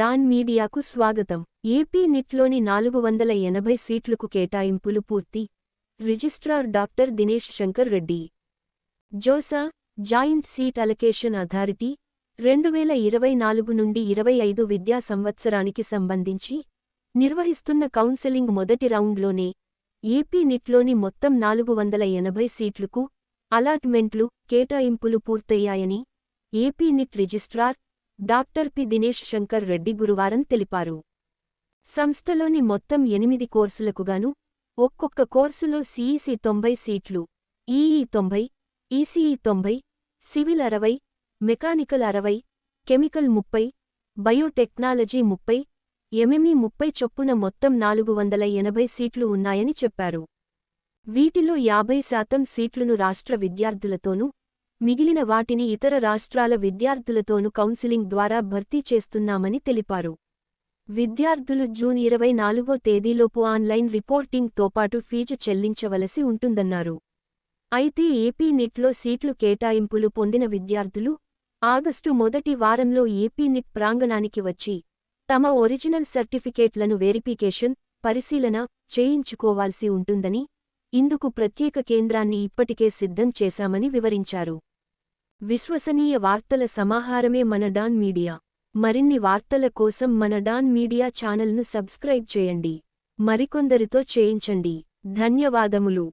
Don మీడియాకు స్వాగతం. AP నిట్లోని 480 సీట్లకు కేటాయింపులు పూర్తి. Registrar doctor Dinesh Shankar Reddy. JoSAA joint seat allocation authority 2024 నుండి 25 విద్యా సంవత్సరానికి సంబంధించి నిర్వహిస్తున్న కౌన్సెలింగ్ మొదటి రౌండ్లోనే ఏపీ నిట్లోని మొత్తం 480 సీట్లకు అలాట్మెంట్లు, కేటాయింపులు పూర్తయ్యాయని AP neat registrar doctor P. Dinesh Shankar Reddy గురువారం తెలిపారు. సంస్థలోని మొత్తం 8 కోర్సులకుగాను ఒక్కొక్క కోర్సులో సీఈసీ 90 సీట్లు, EE 90, ECE 90, civil 60, mechanical 60, chemical 30, biotechnology 30, MME 30 చొప్పున మొత్తం 480 సీట్లు ఉన్నాయని చెప్పారు. వీటిలో 50% సీట్లును రాష్ట్ర విద్యార్థులతోనూ, మిగిలిన వాటిని ఇతర రాష్ట్రాల విద్యార్థులతోనూ కౌన్సిలింగ్ ద్వారా భర్తీ చేస్తున్నామని తెలిపారు. విద్యార్థులు జూన్ 24వ తేదీలోపు ఆన్లైన్ రిపోర్టింగ్తో పాటు ఫీజు చెల్లించవలసి ఉంటుందన్నారు. అయితే ఏపీ నిట్లో సీట్లు కేటాయింపులు పొందిన విద్యార్థులు ఆగస్టు మొదటి వారంలో ఏపీ నిట్ ప్రాంగణానికి వచ్చి తమ ఒరిజినల్ సర్టిఫికేట్లను వెరిఫికేషన్, పరిశీలన చేయించుకోవాల్సి ఉంటుందని, ఇందుకు ప్రత్యేక కేంద్రాన్ని ఇప్పటికే సిద్ధం చేశామని వివరించారు. విశ్వసనీయ వార్తల సమాహారమే మన డాన్ మీడియా. మరిన్ని వార్తల కోసం మన డాన్ మీడియా ఛానల్ను సబ్స్క్రైబ్ చేయండి. మరికొందరితో చేయించండి. ధన్యవాదములు.